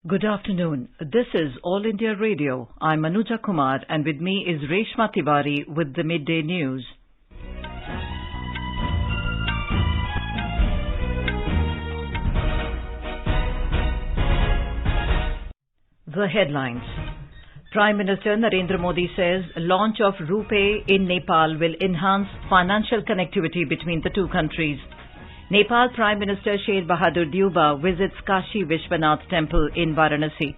Good afternoon. This is All India Radio. I'm Anuja Kumar and with me is Reshma Tiwari with the Midday News. The headlines. Prime Minister Narendra Modi says launch of RuPay in Nepal will enhance financial connectivity between the two countries. Nepal Prime Minister Sher Bahadur Deuba visits Kashi Vishwanath Temple in Varanasi.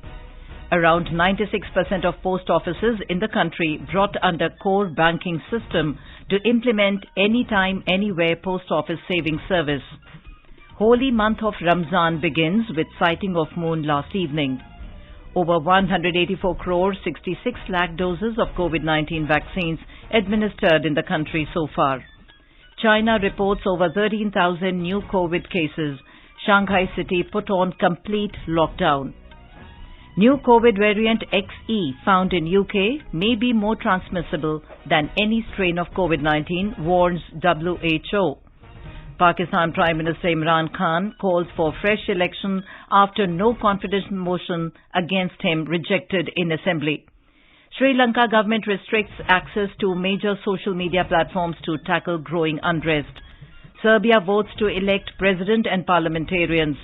Around 96% of post offices in the country brought under core banking system to implement anytime, anywhere post office savings service. Holy month of Ramzan begins with sighting of moon last evening. Over 184 crore 66 lakh doses of COVID-19 vaccines administered in the country so far. China reports over 13,000 new COVID cases. Shanghai city put on complete lockdown. New COVID variant XE found in UK may be more transmissible than any strain of COVID-19, warns WHO. Pakistan Prime Minister Imran Khan calls for fresh election after no confidence motion against him rejected in Assembly. Sri Lanka government restricts access to major social media platforms to tackle growing unrest. Serbia votes to elect president and parliamentarians.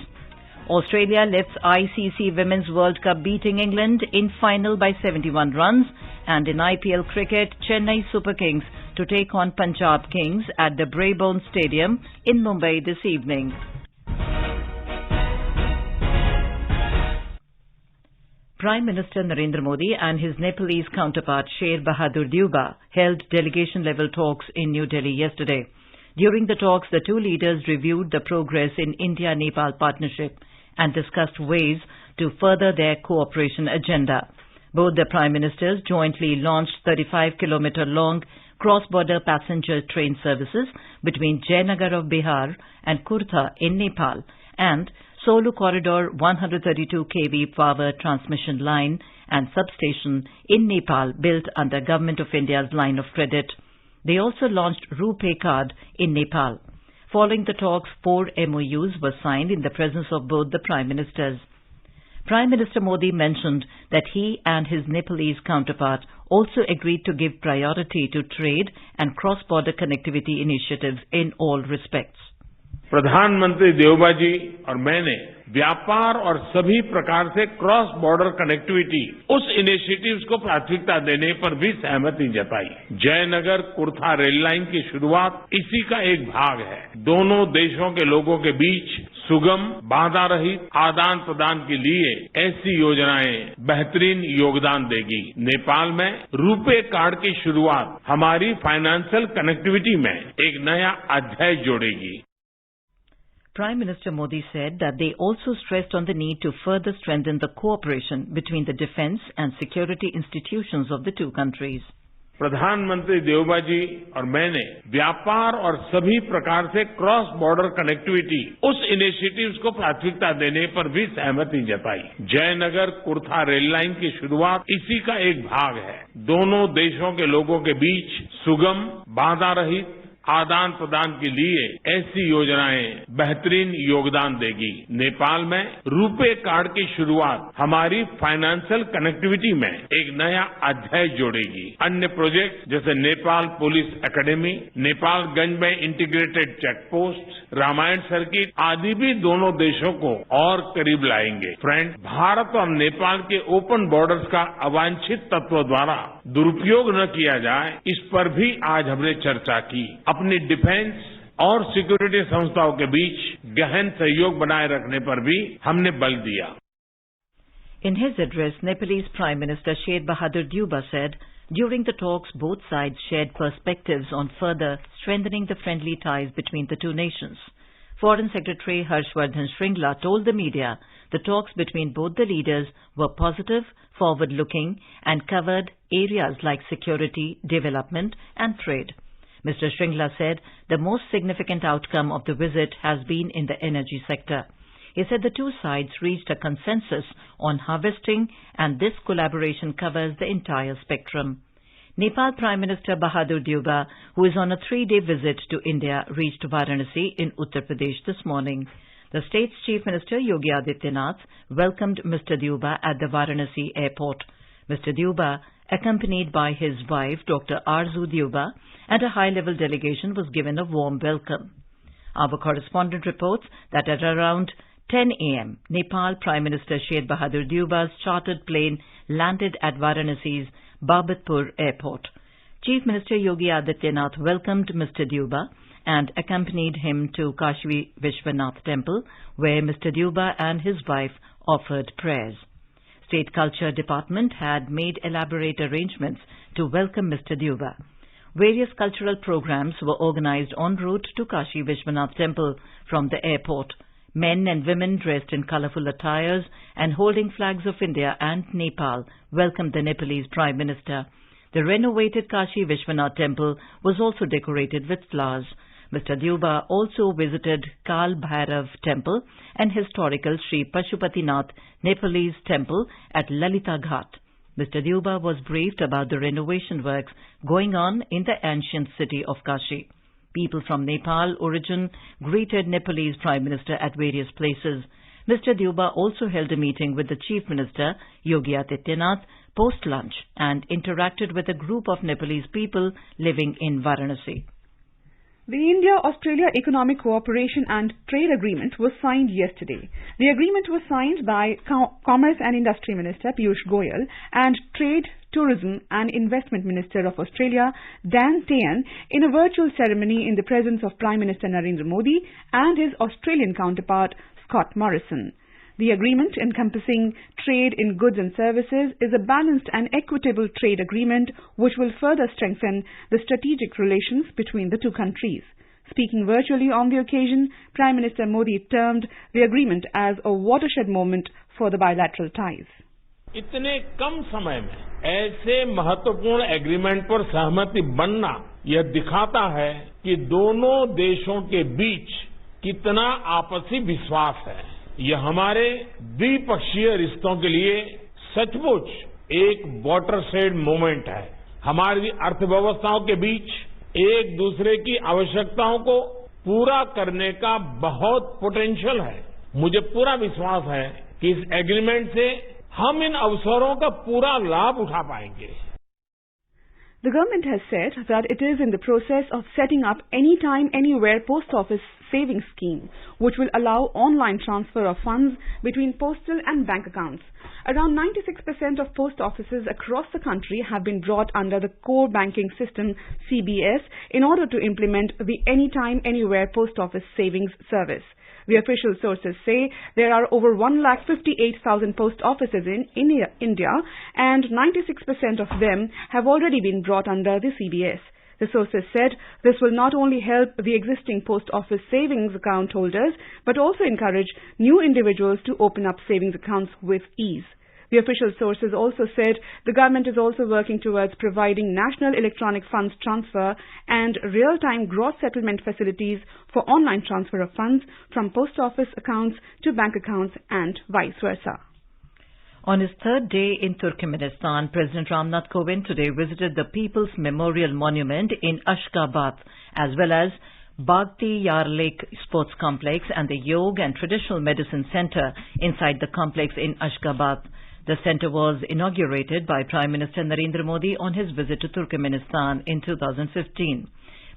Australia lifts ICC Women's World Cup beating England in final by 71 runs. And in IPL cricket, Chennai Super Kings to take on Punjab Kings at the Brabourne Stadium in Mumbai this evening. Prime Minister Narendra Modi and his Nepalese counterpart Sher Bahadur Deuba held delegation-level talks in New Delhi yesterday. During the talks, the two leaders reviewed the progress in India-Nepal partnership and discussed ways to further their cooperation agenda. Both the Prime Ministers jointly launched 35-kilometer-long cross-border passenger train services between Jayanagar of Bihar and Kurta in Nepal and Solu Corridor 132 kV power transmission line and substation in Nepal built under Government of India's line of credit. They also launched RuPay card in Nepal. Following the talks, 4 MOUs were signed in the presence of both the Prime Ministers. Prime Minister Modi mentioned that he and his Nepalese counterpart also agreed to give priority to trade and cross-border connectivity initiatives in all respects. प्रधानमंत्री देवबा जी और मैंने व्यापार और सभी प्रकार से cross border connectivity उस initiatives को प्राथमिकता देने पर भी सहमति जताई। जयनगर कुर्था रेल लाइन की शुरुआत इसी का एक भाग है। दोनों देशों के लोगों के बीच सुगम, बाधा रहित आदान प्रदान के लिए ऐसी योजनाएं बेहतरीन योगदान देगी। नेपाल में रुपे कार्ड की शुरुआत हमारी फाइनेंशियल कनेक्टिविटी में एक नया अध्याय जोड़ेगी। Prime Minister Modi said that they also stressed on the need to further strengthen the cooperation between the defense and security institutions of the two countries. प्रधानमंत्री देवबा जी और मैंने व्यापार और सभी प्रकार से क्रॉस बॉर्डर कनेक्टिविटी उस इनिशिएटिव्स को प्राथमिकता देने पर भी सहमति जताई। जयनगर कुर्था रेल लाइन की शुरुआत इसी का एक भाग है। दोनों देशों के लोगों के बीच सुगम, बाधा रहित आदान प्रदान के लिए ऐसी योजनाएं बेहतरीन योगदान देगी। नेपाल में रुपे कार्ड की शुरुआत हमारी फाइनेंशियल कनेक्टिविटी में एक नया अध्याय जोड़ेगी। अन्य प्रोजेक्ट जैसे नेपाल पुलिस एकेडमी, नेपालगंज में integrated check post, Ramayana circuit आदि भी दोनों देशों को और करीब लाएंगे। फ्रेंड, भारत और नेपाल के ओपन बॉर्डर्स का अवांछित तत्वों द्वारा दुरुपयोग न किया जाए, इस पर भी आज हमने चर्चा की। अपनी डिफेंस और सिक्योरिटी संस्थाओं के बीच गहन सहयोग बनाए रखने पर भी हमने बल दिया। In his address, Nepalese Prime Minister Sher Bahadur Deuba said, during the talks, both sides shared perspectives on further strengthening the friendly ties between the two nations. Foreign Secretary Harshvardhan Shringla told the media the talks between both the leaders were positive, forward-looking and covered areas like security, development and trade. Mr. Shringla said the most significant outcome of the visit has been in the energy sector. He said the two sides reached a consensus on harvesting and this collaboration covers the entire spectrum. Nepal Prime Minister Bahadur Deuba, who is on a 3-day visit to India, reached Varanasi in Uttar Pradesh this morning. The state's Chief Minister Yogi Adityanath welcomed Mr. Deuba at the Varanasi airport. Mr. Deuba, accompanied by his wife Dr. Arzu Deuba, and a high-level delegation was given a warm welcome. Our correspondent reports that at around 10 a.m., Nepal Prime Minister Sher Bahadur Deuba's chartered plane landed at Varanasi's Babatpur airport. Chief Minister Yogi Adityanath welcomed Mr. Deuba and accompanied him to Kashi Vishwanath Temple, where Mr. Deuba and his wife offered prayers. State Culture Department had made elaborate arrangements to welcome Mr. Deuba. Various cultural programs were organized en route to Kashi Vishwanath Temple from the airport. Men and women dressed in colorful attires and holding flags of India and Nepal welcomed the Nepalese Prime Minister. The renovated Kashi Vishwanath Temple was also decorated with flowers. Mr. Deuba also visited Kal Bhairav Temple and historical Sri Pashupatinath Nepalese Temple at Lalita Ghat. Mr. Deuba was briefed about the renovation works going on in the ancient city of Kashi. People from Nepal origin greeted Nepalese Prime Minister at various places. Mr. Deuba also held a meeting with the Chief Minister, Yogi Adityanath, post-lunch and interacted with a group of Nepalese people living in Varanasi. The India-Australia Economic Cooperation and Trade Agreement was signed yesterday. The agreement was signed by Commerce and Industry Minister Piyush Goyal and Trade, Tourism and Investment Minister of Australia Dan Tehan in a virtual ceremony in the presence of Prime Minister Narendra Modi and his Australian counterpart Scott Morrison. The agreement, encompassing trade in goods and services, is a balanced and equitable trade agreement which will further strengthen the strategic relations between the two countries. Speaking virtually on the occasion, Prime Minister Modi termed the agreement as a watershed moment for the bilateral ties. इतने कम समय में ऐसे महत्वपूर्ण agreement पर सहमति बनना यह दिखाता है कि दोनों देशों के बीच कितना आपसी विश्वास है। यह हमारे द्विपक्षीय रिश्तों के लिए सचमुच एक वाटरशेड मोमेंट है। हमारी अर्थव्यवस्थाओं के बीच एक दूसरे की आवश्यकताओं को पूरा करने का बहुत पोटेंशियल है। मुझे पूरा विश्वास है कि इस एग्रीमेंट से हम इन अवसरों का पूरा लाभ उठा पाएंगे। The government has said that it is in the process of setting up anytime, anywhere post office savings scheme, which will allow online transfer of funds between postal and bank accounts. Around 96% of post offices across the country have been brought under the core banking system CBS in order to implement the anytime, anywhere post office savings service. The official sources say there are over 1,58,000 post offices in India and 96% of them have already been brought under the CBS. The sources said this will not only help the existing post office savings account holders but also encourage new individuals to open up savings accounts with ease. The official sources also said the government is also working towards providing national electronic funds transfer and real-time gross settlement facilities for online transfer of funds from post office accounts to bank accounts and vice versa. On his third day in Turkmenistan, President Ramnath Kovind today visited the People's Memorial Monument in Ashgabat as well as Bhakti Yar Lake Sports Complex and the Yoga and Traditional Medicine Center inside the complex in Ashgabat. The center was inaugurated by Prime Minister Narendra Modi on his visit to Turkmenistan in 2015.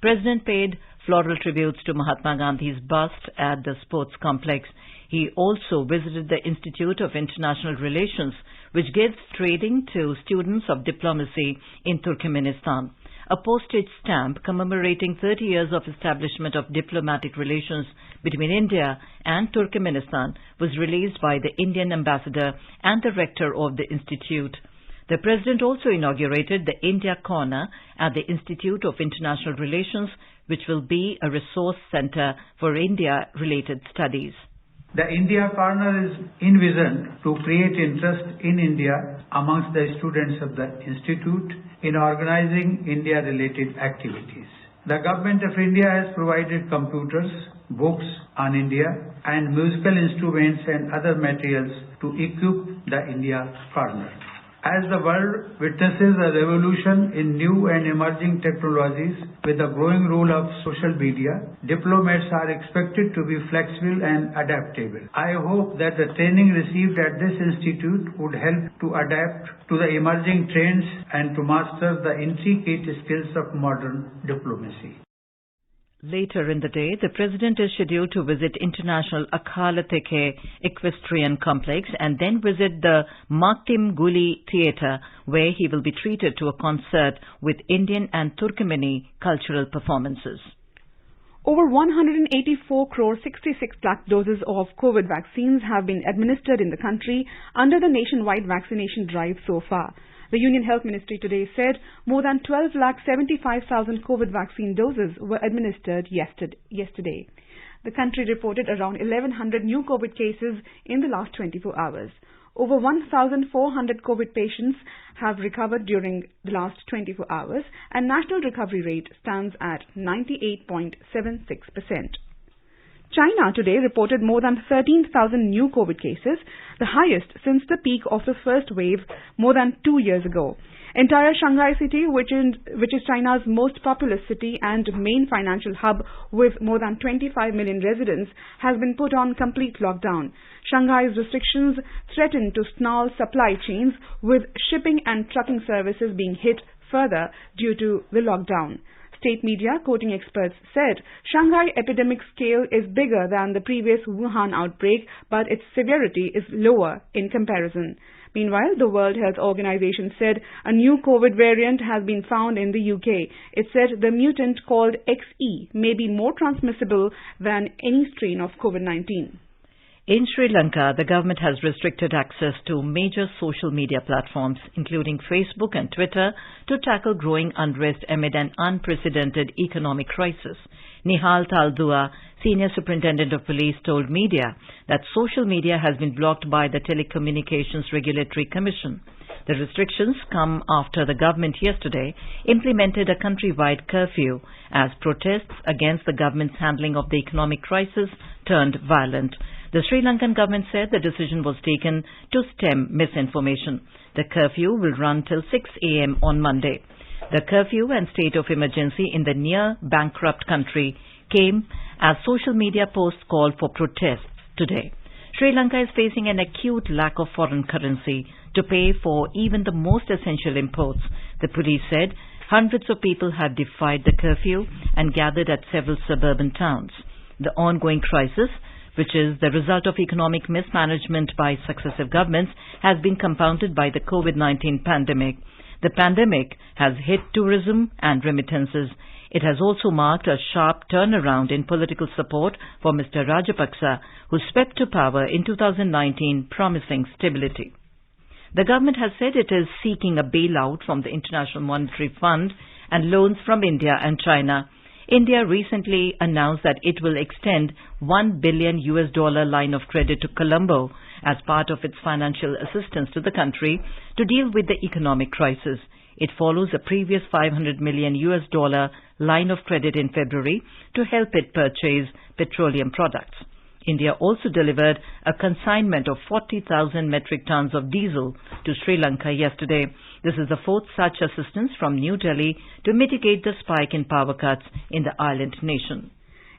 President paid floral tributes to Mahatma Gandhi's bust at the sports complex. He also visited the Institute of International Relations, which gives training to students of diplomacy in Turkmenistan. A postage stamp commemorating 30 years of establishment of diplomatic relations between India and Turkmenistan was released by the Indian ambassador and the rector of the institute. The president also inaugurated the India Corner at the Institute of International Relations, which will be a resource center for India-related studies. The India Corner is envisioned to create interest in India amongst the students of the Institute in organizing India-related activities. The Government of India has provided computers, books on India and musical instruments and other materials to equip the India Corner. As the world witnesses a revolution in new and emerging technologies with the growing role of social media, diplomats are expected to be flexible and adaptable. I hope that the training received at this institute would help to adapt to the emerging trends and to master the intricate skills of modern diplomacy. Later in the day, the President is scheduled to visit International Akalateke Equestrian Complex and then visit the Maktim Guli Theatre, where he will be treated to a concert with Indian and Turkmeni cultural performances. Over 184 crore 66 lakh doses of COVID vaccines have been administered in the country under the nationwide vaccination drive so far. The Union Health Ministry today said more than 12,75,000 COVID vaccine doses were administered yesterday. The country reported around 1,100 new COVID cases in the last 24 hours. Over 1,400 COVID patients have recovered during the last 24 hours, and national recovery rate stands at 98.76%. China today reported more than 13,000 new COVID cases, the highest since the peak of the first wave more than 2 years ago. Entire Shanghai city, which is China's most populous city and main financial hub with more than 25 million residents, has been put on complete lockdown. Shanghai's restrictions threaten to snarl supply chains, with shipping and trucking services being hit further due to the lockdown. State media, quoting experts, said Shanghai epidemic scale is bigger than the previous Wuhan outbreak, but its severity is lower in comparison. Meanwhile, the World Health Organization said a new COVID variant has been found in the UK. It said the mutant called XE may be more transmissible than any strain of COVID-19. In Sri Lanka, the government has restricted access to major social media platforms, including Facebook and Twitter, to tackle growing unrest amid an unprecedented economic crisis. Nihal Taldua, Senior Superintendent of Police, told media that social media has been blocked by the Telecommunications Regulatory Commission. The restrictions come after the government yesterday implemented a countrywide curfew as protests against the government's handling of the economic crisis turned violent. The Sri Lankan government said the decision was taken to stem misinformation. The curfew will run till 6 a.m. on Monday. The curfew and state of emergency in the near-bankrupt country came as social media posts called for protests today. Sri Lanka is facing an acute lack of foreign currency to pay for even the most essential imports. The police said hundreds of people have defied the curfew and gathered at several suburban towns. The ongoing crisis, which is the result of economic mismanagement by successive governments, has been compounded by the COVID-19 pandemic. The pandemic has hit tourism and remittances. It has also marked a sharp turnaround in political support for Mr. Rajapaksa, who swept to power in 2019, promising stability. The government has said it is seeking a bailout from the International Monetary Fund and loans from India and China. India recently announced that it will extend $1 billion line of credit to Colombo as part of its financial assistance to the country to deal with the economic crisis. It follows a previous $500 million line of credit in February to help it purchase petroleum products. India also delivered a consignment of 40,000 metric tons of diesel to Sri Lanka yesterday. This is the fourth such assistance from New Delhi to mitigate the spike in power cuts in the island nation.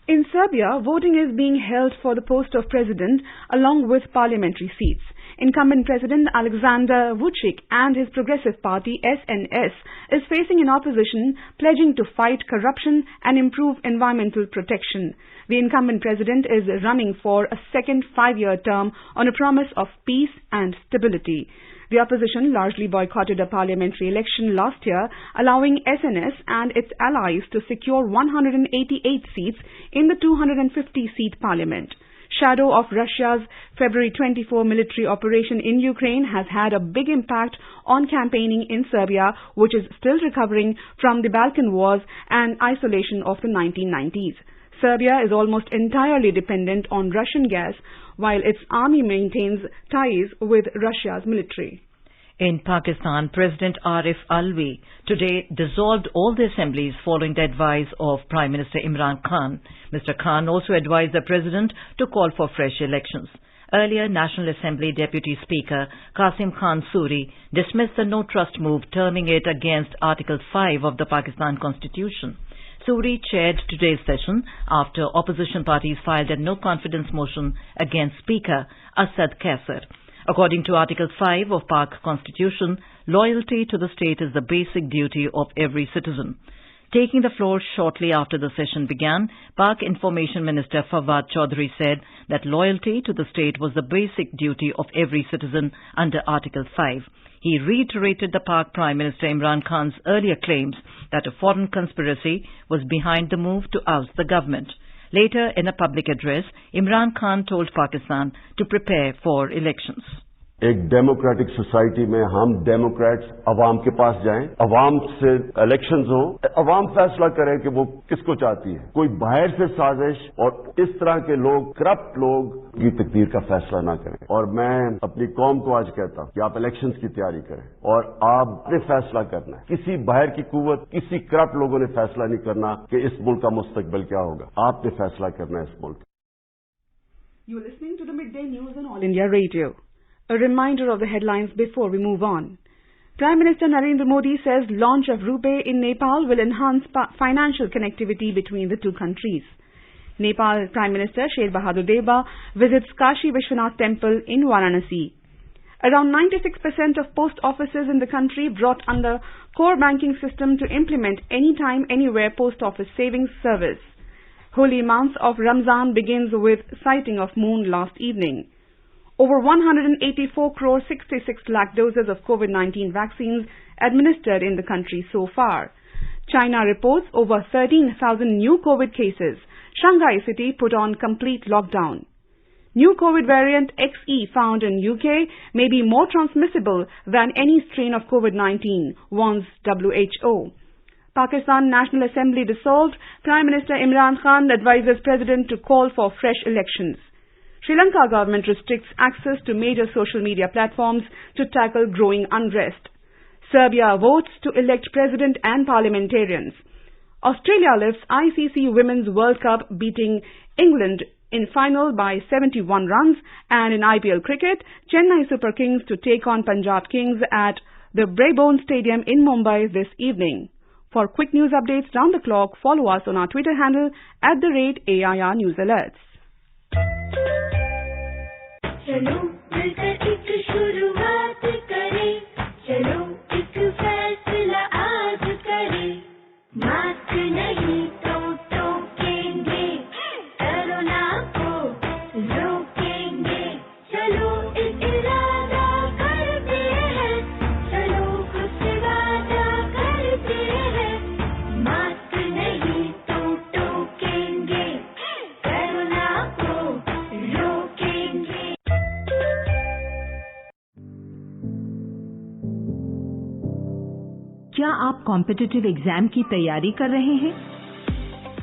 In Serbia, voting is being held for the post of president along with parliamentary seats. Incumbent President Alexander Vučić and his progressive party SNS is facing an opposition pledging to fight corruption and improve environmental protection. The incumbent president is running for a second 5-year term on a promise of peace and stability. The opposition largely boycotted a parliamentary election last year, allowing SNS and its allies to secure 188 seats in the 250-seat parliament. Shadow of Russia's February 24 military operation in Ukraine has had a big impact on campaigning in Serbia, which is still recovering from the Balkan Wars and isolation of the 1990s. Serbia is almost entirely dependent on Russian gas, while its army maintains ties with Russia's military. In Pakistan, President Arif Alvi today dissolved all the assemblies following the advice of Prime Minister Imran Khan. Mr. Khan also advised the president to call for fresh elections. Earlier, National Assembly Deputy Speaker Qasim Khan Suri dismissed the no-trust move, terming it against Article 5 of the Pakistan Constitution. Suri chaired today's session after opposition parties filed a no-confidence motion against Speaker Asad Kaisar. According to Article 5 of Pak Constitution, loyalty to the state is the basic duty of every citizen. Taking the floor shortly after the session began, Pak Information Minister Fawad Chaudhry said that loyalty to the state was the basic duty of every citizen under Article 5. He reiterated the Pak Prime Minister Imran Khan's earlier claims that a foreign conspiracy was behind the move to oust the government. Later, in a public address, Imran Khan told Pakistan to prepare for elections. एक democratic society में हम Democrats अवाम के पास जाएं, अवाम से elections हो, अवाम फैसला करे कि वो किसको चाहती है। कोई बाहर से साजिश और इस तरह के लोग, करप्ट लोग की तकदीर का फैसला ना करें। और मैं अपनी कौम को आज कहता हूं कि आप इलेक्शंस की तैयारी करें और आपने फैसला करना है। किसी बाहर की कुव्वत, किसी करप्ट लोगों ने फैसला नहीं करना कि इस मुल्क का मुस्तकबिल क्या होगा। आपने फैसला करना है इस मुल्क। You're listening to the Midday News on All India Radio. A reminder of the headlines before we move on. Prime Minister Narendra Modi says launch of RuPay in Nepal will enhance financial connectivity between the two countries. Nepal Prime Minister Sher Bahadur Deba visits Kashi Vishwanath Temple in Varanasi. Around 96% of post offices in the country brought under core banking system to implement anytime, anywhere post office savings service. Holy month of Ramzan begins with sighting of moon last evening. Over 184 crore 66 lakh doses of COVID-19 vaccines administered in the country so far. China reports over 13,000 new COVID cases. Shanghai city put on complete lockdown. New COVID variant XE found in UK may be more transmissible than any strain of COVID-19, warns WHO. Pakistan National Assembly dissolved. Prime Minister Imran Khan advises President to call for fresh elections. Sri Lanka government restricts access to major social media platforms to tackle growing unrest. Serbia votes to elect president and parliamentarians. Australia lifts ICC Women's World Cup, beating England in final by 71 runs. And in IPL cricket, Chennai Super Kings to take on Punjab Kings at the Brabourne Stadium in Mumbai this evening. For quick news updates round the clock, follow us on our Twitter handle @AIR News Alerts. चलो मिलकर एक शुरुआत करें, चलो एक फैसला आज करें, मास्क नहीं तो टोकेंगे, कोरोना को रोकेंगे, चलो एक इरादा करते हैं, चलो कुछ वादा करते हैं, मास्क नहीं तो टोकेंगे, कोरोना को रोकेंगे। क्या आप कॉम्पिटिटिव एग्जाम की तैयारी कर रहे हैं?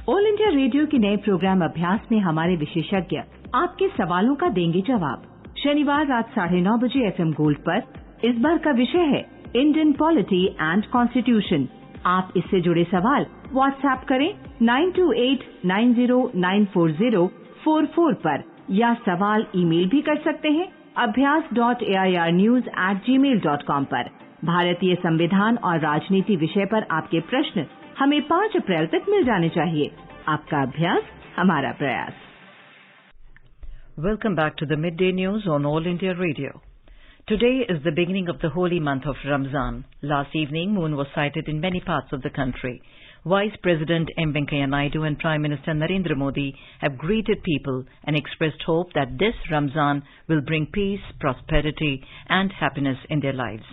ऑल इंडिया रेडियो के नए प्रोग्राम अभ्यास में हमारे विशेषज्ञ आपके सवालों का देंगे जवाब। शनिवार रात 9:30 बजे FM गोल्ड पर। इस बार का विषय है इंडियन पॉलिटी एंड कॉन्स्टिट्यूशन। आप इससे जुड़े सवाल व्हाट्सएप करें 9289094044 पर या सवाल ईमेल भी कर सकते हैं abhyas.airnews@gmail.com पर। भारतीय संविधान और राजनीति विषय पर आपके प्रश्न हमें 5 अप्रैल तक मिल जाने चाहिए। आपका अभ्यास हमारा प्रयास। Welcome back to the Midday News on All India Radio. Today is the beginning of the holy month of Ramzan. Last evening, moon was sighted in many parts of the country. Vice President M. Venkaiah Naidu and Prime Minister Narendra Modi have greeted people and expressed hope that this Ramzan will bring peace, prosperity and happiness in their lives.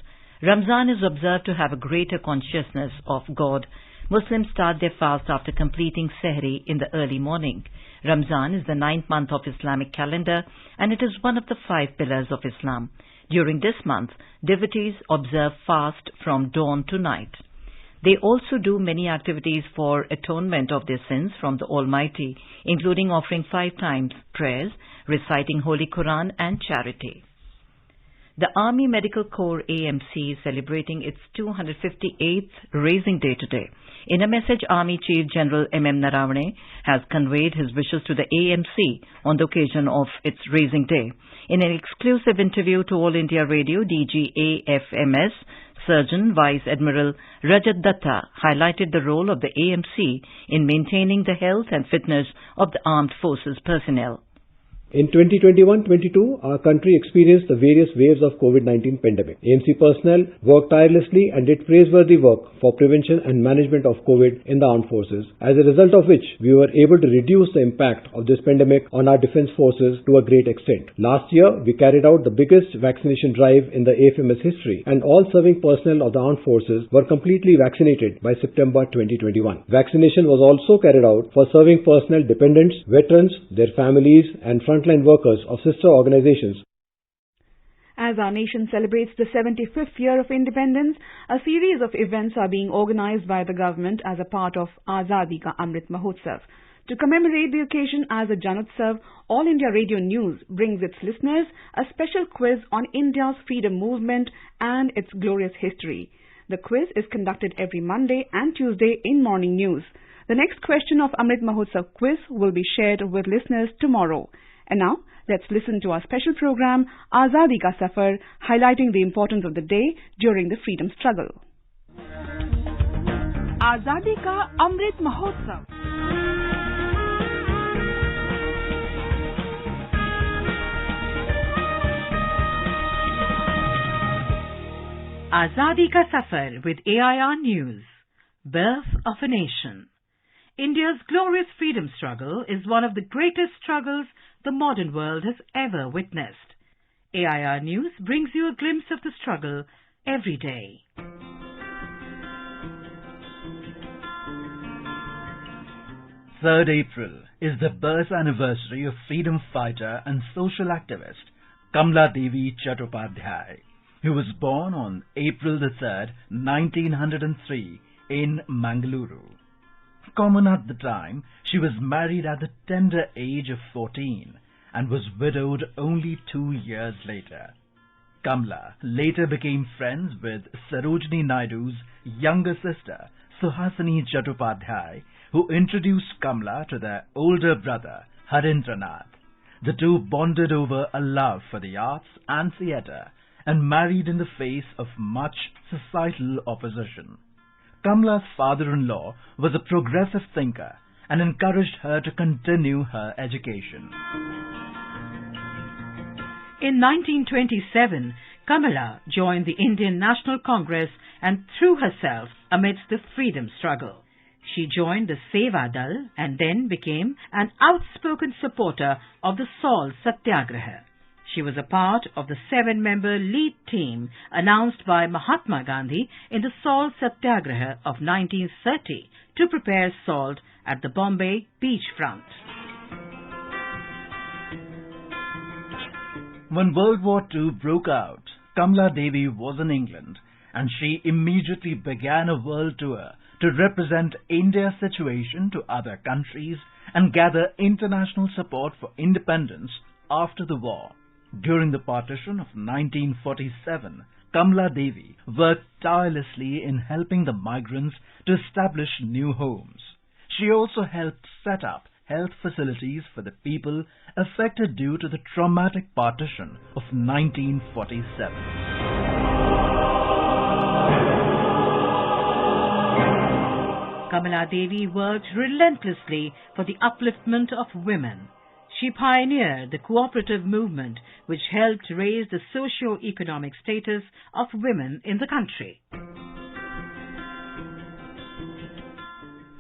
Ramzan is observed to have a greater consciousness of God. Muslims start their fast after completing Sehri in the early morning. Ramzan is the 9th month of Islamic calendar and it is one of the 5 pillars of Islam. During this month, devotees observe fast from dawn to night. They also do many activities for atonement of their sins from the Almighty, including offering 5 times prayers, reciting Holy Quran and charity. The Army Medical Corps AMC is celebrating its 258th Raising Day today. In a message, Army Chief General M.M. Naravane has conveyed his wishes to the AMC on the occasion of its Raising Day. In an exclusive interview to All India Radio, DG AFMS Surgeon Vice Admiral Rajat Datta highlighted the role of the AMC in maintaining the health and fitness of the armed forces personnel. In 2021-22, our country experienced the various waves of COVID-19 pandemic. AMC personnel worked tirelessly and did praiseworthy work for prevention and management of COVID in the armed forces, as a result of which we were able to reduce the impact of this pandemic on our defense forces to a great extent. Last year, we carried out the biggest vaccination drive in the AFMS history, and all serving personnel of the armed forces were completely vaccinated by September 2021. Vaccination was also carried out for serving personnel dependents, veterans, their families, and frontline workers of sister organizations. As our nation celebrates the 75th year of independence, a series of events are being organized by the government as a part of Azadi Ka Amrit Mahotsav. To commemorate the occasion as a Janotsav, All India Radio News brings its listeners a special quiz on India's freedom movement and its glorious history. The quiz is conducted every Monday and Tuesday in Morning News. The next question of Amrit Mahotsav quiz will be shared with listeners tomorrow. And now, let's listen to our special program, Azadi Ka Safar, highlighting the importance of the day during the freedom struggle. Azadi Ka Amrit Mahotsav. Azadi Ka Safar with AIR News. Birth of a Nation. India's glorious freedom struggle is one of the greatest struggles the modern world has ever witnessed. AIR News brings you a glimpse of the struggle every day. 3rd April is the birth anniversary of freedom fighter and social activist Kamla Devi Chattopadhyay, who was born on April 3rd, 1903 in Mangaluru. Common at the time, she was married at the tender age of 14 and was widowed only 2 years later. Kamla later became friends with Sarojini Naidu's younger sister, Suhasini Chattopadhyay, who introduced Kamla to their older brother, Harindranath. The two bonded over a love for the arts and theatre and married in the face of much societal opposition. Kamla's father-in-law was a progressive thinker and encouraged her to continue her education. In 1927, Kamala joined the Indian National Congress and threw herself amidst the freedom struggle. She joined the Seva Dal and then became an outspoken supporter of the Salt Satyagraha. She was a part of the 7-member lead team announced by Mahatma Gandhi in the Salt Satyagraha of 1930 to prepare salt at the Bombay beachfront. When World War II broke out, Kamla Devi was in England and she immediately began a world tour to represent India's situation to other countries and gather international support for independence after the war. During the partition of 1947, Kamla Devi worked tirelessly in helping the migrants to establish new homes. She also helped set up health facilities for the people affected due to the traumatic partition of 1947. Kamala Devi worked relentlessly for the upliftment of women. She pioneered the cooperative movement which helped raise the socio-economic status of women in the country.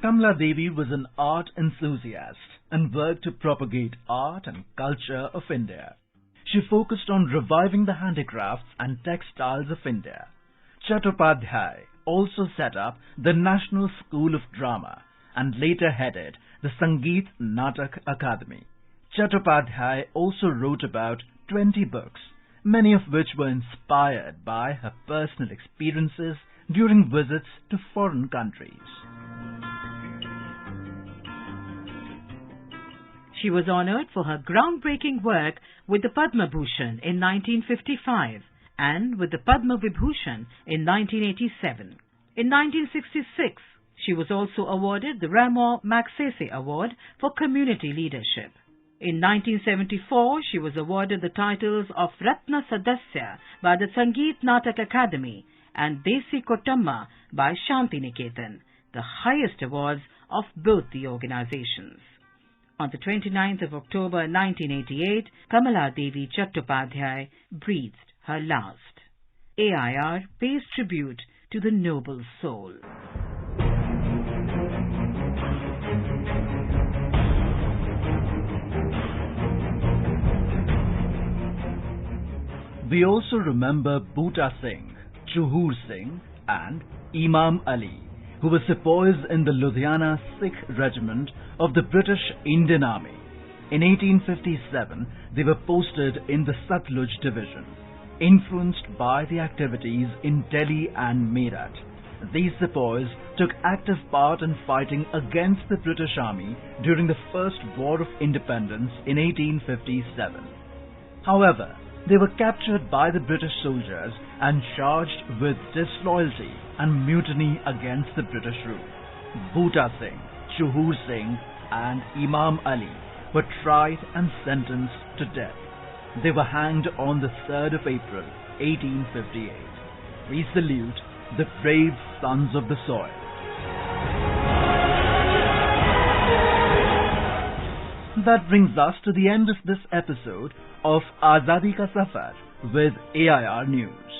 Kamla Devi was an art enthusiast and worked to propagate art and culture of India. She focused on reviving the handicrafts and textiles of India. Chattopadhyay also set up the National School of Drama and later headed the Sangeet Natak Akademi. Chattopadhyay also wrote about 20 books, many of which were inspired by her personal experiences during visits to foreign countries. She was honored for her groundbreaking work with the Padma Bhushan in 1955 and with the Padma Vibhushan in 1987. In 1966, she was also awarded the Ramo Magsaysay Award for Community Leadership. In 1974, she was awarded the titles of Ratna Sadasya by the Sangeet Natak Academy and Desi Kotamma by Shanti Niketan, the highest awards of both the organizations. On the 29th of October 1988, Kamala Devi Chattopadhyay breathed her last. AIR pays tribute to the noble soul. We also remember Bhuta Singh, Chuhur Singh and Imam Ali, who were sepoys in the Ludhiana Sikh Regiment of the British Indian Army. In 1857, they were posted in the Satluj Division. Influenced by the activities in Delhi and Meerut, these sepoys took active part in fighting against the British Army during the First War of Independence in 1857. However, they were captured by the British soldiers and charged with disloyalty and mutiny against the British rule. Bhuta Singh, Chuhur Singh and Imam Ali were tried and sentenced to death. They were hanged on the 3rd of April, 1858. We salute the brave sons of the soil. That brings us to the end of this episode of Azadi Ka Safar with AIR News.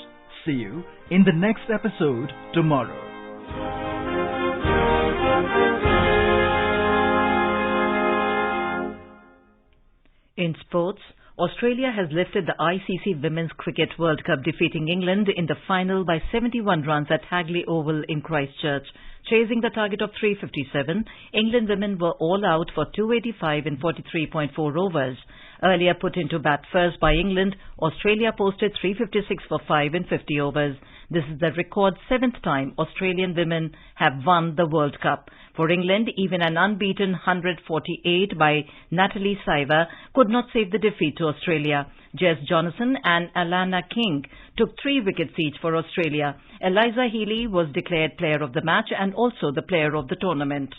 See you in the next episode tomorrow. In sports, Australia has lifted the ICC Women's Cricket World Cup, defeating England in the final by 71 runs at Hagley Oval in Christchurch. Chasing the target of 357, England women were all out for 285 in 43.4 overs. Earlier put into bat first by England, Australia posted 356 for 5 in 50 overs. This is the record 7th time Australian women have won the World Cup. For England, even an unbeaten 148 by Natalie Saiva could not save the defeat to Australia. Jess Jonathan and Alana King took 3 wickets each for Australia. Eliza Healy was declared player of the match and also the player of the tournament.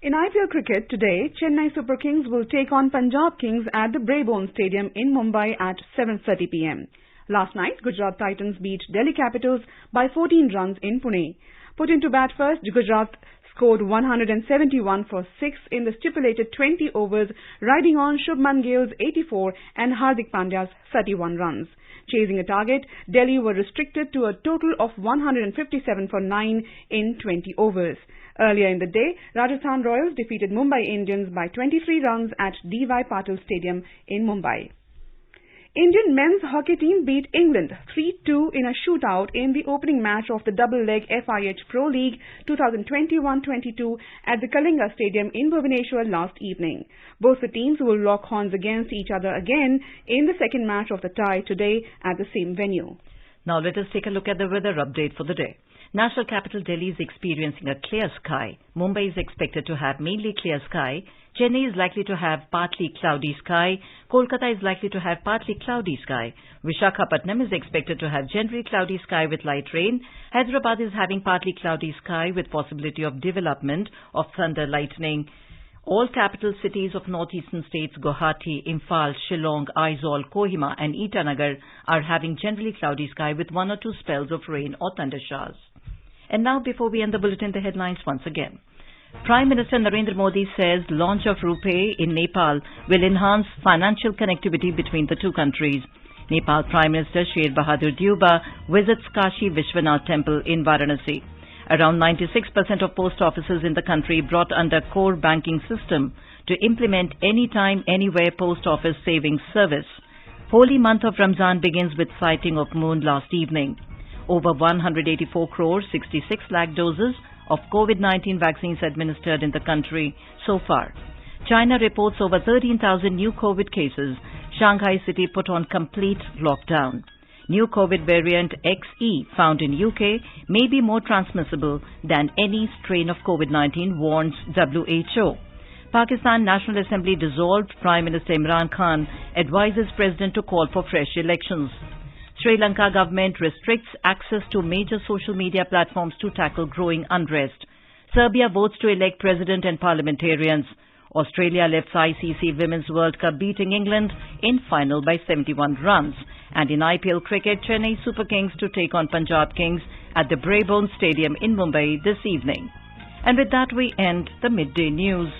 In IPL cricket today, Chennai Super Kings will take on Punjab Kings at the Brabourne Stadium in Mumbai at 7:30 p.m. Last night, Gujarat Titans beat Delhi Capitals by 14 runs in Pune. Put into bat first, Gujarat scored 171 for 6 in the stipulated 20 overs, riding on Shubman Gill's 84 and Hardik Pandya's 31 runs. Chasing a target, Delhi were restricted to a total of 157 for 9 in 20 overs. Earlier in the day, Rajasthan Royals defeated Mumbai Indians by 23 runs at D.Y. Patil Stadium in Mumbai. Indian men's hockey team beat England 3-2 in a shootout in the opening match of the double-leg FIH Pro League 2021-22 at the Kalinga Stadium in Bhubaneswar last evening. Both the teams will lock horns against each other again in the second match of the tie today at the same venue. Now let us take a look at the weather update for the day. National capital Delhi is experiencing a clear sky. Mumbai is expected to have mainly clear sky. Chennai is likely to have partly cloudy sky. Kolkata is likely to have partly cloudy sky. Visakhapatnam is expected to have generally cloudy sky with light rain. Hyderabad is having partly cloudy sky with possibility of development of thunder lightning. All capital cities of northeastern states, Guwahati, Imphal, Shillong, Aizawl, Kohima and Itanagar are having generally cloudy sky with 1 or 2 spells of rain or thunder showers. And now, before we end the bulletin, the headlines once again. Prime Minister Narendra Modi says launch of RuPay in Nepal will enhance financial connectivity between the two countries. Nepal Prime Minister Sher Bahadur Deuba visits Kashi Vishwanath Temple in Varanasi. Around 96% of post offices in the country brought under core banking system to implement anytime, anywhere post office savings service. Holy month of Ramzan begins with sighting of moon last evening. Over 184 crore 66 lakh doses of COVID-19 vaccines administered in the country so far. China reports over 13,000 new COVID cases. Shanghai city put on complete lockdown. New COVID variant XE found in UK may be more transmissible than any strain of COVID-19, warns WHO. Pakistan National Assembly dissolved. Prime Minister Imran Khan advises President to call for fresh elections. Sri Lanka government restricts access to major social media platforms to tackle growing unrest. Serbia votes to elect president and parliamentarians. Australia lifts ICC Women's World Cup, beating England in final by 71 runs. And in IPL cricket, Chennai Super Kings to take on Punjab Kings at the Brabourne Stadium in Mumbai this evening. And with that, we end the midday news.